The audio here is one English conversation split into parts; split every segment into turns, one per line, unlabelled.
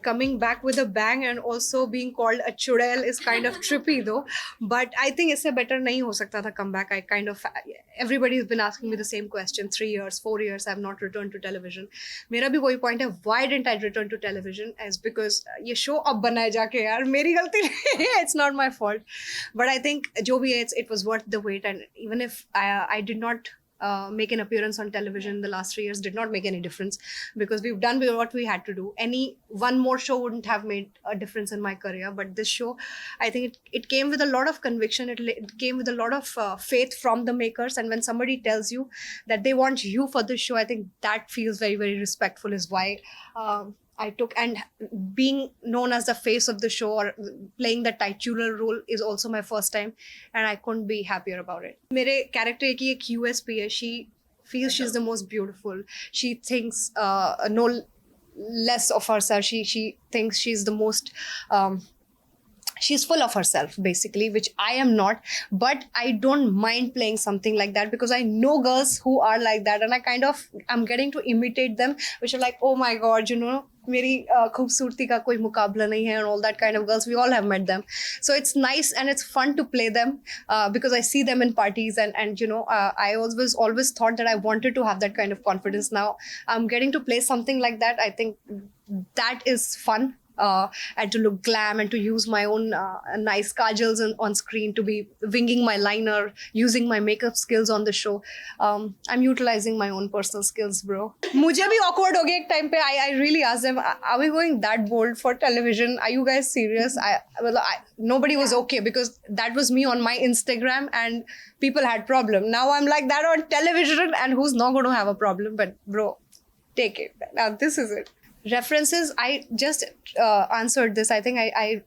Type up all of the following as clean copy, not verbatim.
coming back with a bang and also being called a chudel is kind of trippy though. But I think it's a better nahi ho sakta tha comeback. I kind of, everybody's been asking me the same question. 3 years, 4 years, I've not returned to television. Mera bhi वही point है, why didn't I return to television? As because ये show अब बनाए जाके यार, मेरी गलती नहीं है. It's not my fault. But I think जो भी है, it was worth the wait. And even if I did not make an appearance on television in the last 3 years, did not make any difference, because we've done what we had to do. Any one more show wouldn't have made a difference in my career, but this show, I think it came with a lot of conviction. It came with a lot of faith from the makers, and when somebody tells you that they want you for this show, I think that feels very, very respectful, is why I took. And being known as the face of the show or playing the titular role is also my first time, and I couldn't be happier about it. मेरे character की एक USP है. She feels she's the most beautiful. She thinks no less of herself. She thinks she's the most she's full of herself basically, which I am not. But I don't mind playing something like that, because I know girls who are like that, and I'm getting to imitate them, which are like, oh my god, मेरी खूबसूरती का कोई मुकाबला नहीं है, and all that kind of girls. We all have met them, so it's nice and it's fun to play them, because I see them in parties, and I always thought that I wanted to have that kind of confidence. Now I'm getting to play something like that. I think that is fun. And to look glam and to use my own nice kajals on screen, to be winging my liner, using my makeup skills on the show. I'm utilizing my own personal skills, bro. मुझे भी awkward हो गया एक time पे. I really asked them, are we going that bold for television? Are you guys serious? Nobody was okay, because that was me on my Instagram and people had problem. Now I'm like that on television, and who's not going to have a problem? But bro, take it. Now this is it. References, I just answered this. I think I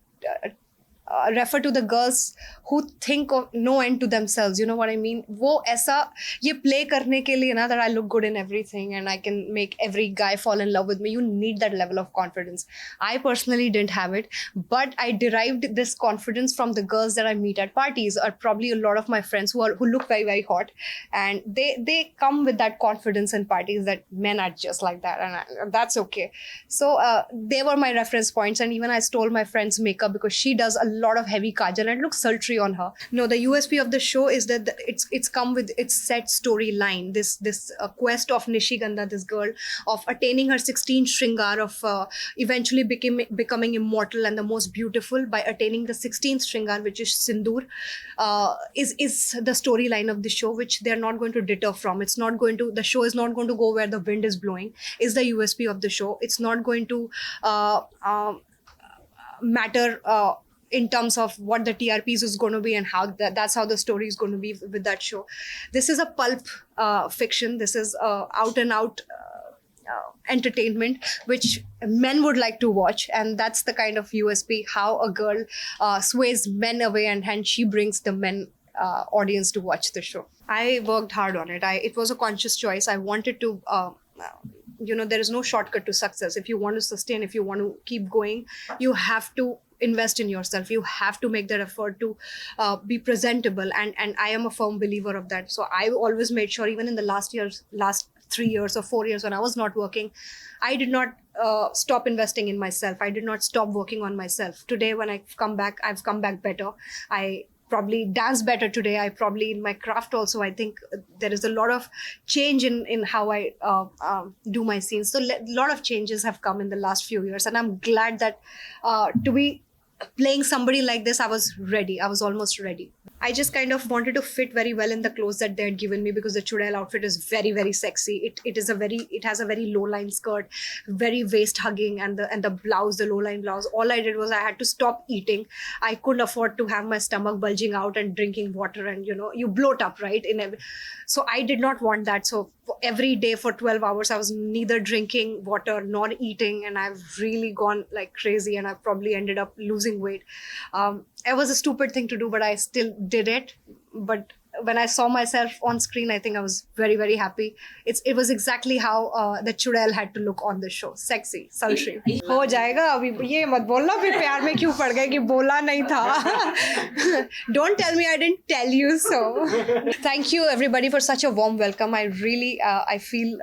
refer to the girls who think of no end to themselves. You know what I mean? वो ऐसा ये play करने के लिए ना, that I look good in everything and I can make every guy fall in love with me. You need that level of confidence. I personally didn't have it, but I derived this confidence from the girls that I meet at parties, or probably a lot of my friends who look very, very hot, and they come with that confidence in parties, that men are just like that, and that's okay. So they were my reference points, and even I stole my friend's makeup, because she does a lot of heavy kajal and it looks sultry on her. No, the USP of the show is that it's come with its set storyline. This quest of Nishigandha, this girl, of attaining her 16th shringar, of eventually becoming immortal and the most beautiful by attaining the 16th shringar, which is Sindoor, is the storyline of the show, which they're not going to deter from. The show is not going to go where the wind is blowing, is the USP of the show. It's not going to matter in terms of what the TRPs is going to be, and how that's how the story is going to be with that show. This is a pulp fiction. This is out and out entertainment, which men would like to watch, and that's the kind of USP, how a girl sways men away, and she brings the men audience to watch the show. I worked hard on it. It was a conscious choice. I wanted to there is no shortcut to success. If you want to sustain, if you want to keep going, you have to invest in yourself. You have to make that effort to be presentable, and I am a firm believer of that. So I always made sure, even in the last 3 years or 4 years when I was not working, I did not stop investing in myself. I did not stop working on myself. Today, when I've come back better. I probably dance better today. I probably, in my craft also, I think there is a lot of change in how I do my scenes. So a lot of changes have come in the last few years, and I'm glad that to be playing somebody like this, I was ready. I was almost ready. I just kind of wanted to fit very well in the clothes that they had given me, because the chudel outfit is very, very sexy. It has a very low line skirt, very waist hugging, and the blouse, the low line blouse. All I did was I had to stop eating. I couldn't afford to have my stomach bulging out and drinking water, and you bloat up, right? So I did not want that. So every day for 12 hours, I was neither drinking water nor eating, and I've really gone like crazy, and I probably ended up losing weight. It was a stupid thing to do, but I still did it. But when I saw myself on screen, I think I was very, very happy. It was exactly how the Chudel had to look on the show. Sexy, sultry. हो जाएगा अभी ये मत बोलना फिर प्यार में क्यों पड़ गए कि बोला नहीं था. Don't tell me I didn't tell you so. Thank you everybody for such a warm welcome. I really I feel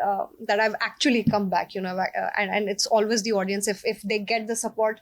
that I've actually come back, you know, and it's always the audience. If they get the support,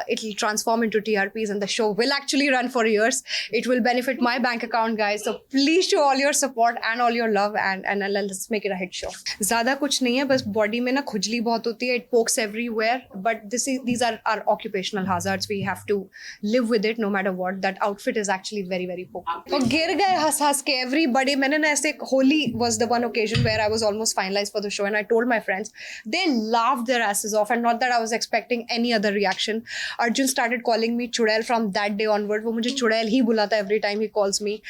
it'll transform into TRPs and the show will actually run for years. It will benefit my bank account, guys. So please show all your support and all your love and let's make it a hit show. ज़्यादा कुछ नहीं है, बस body में ना खुजली बहुत होती है. It pokes everywhere, but these are our occupational hazards. We have to live with it no matter what. That outfit is actually very, very pokey. और गिर गए हंस के everybody. मैंने ना ऐसे Holi was the one occasion where I was almost finalized for the show and I told my friends. They laughed their asses off and not that I was expecting any other reaction. Arjun started calling me Chudel from that day onward. वो मुझे Chudel ही बुलाता every time he calls me.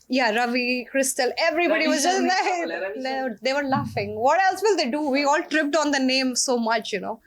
Yeah, Ravi, Crystal, everybody was just like, they were laughing. What else will they do? We all tripped on the name so much, you know.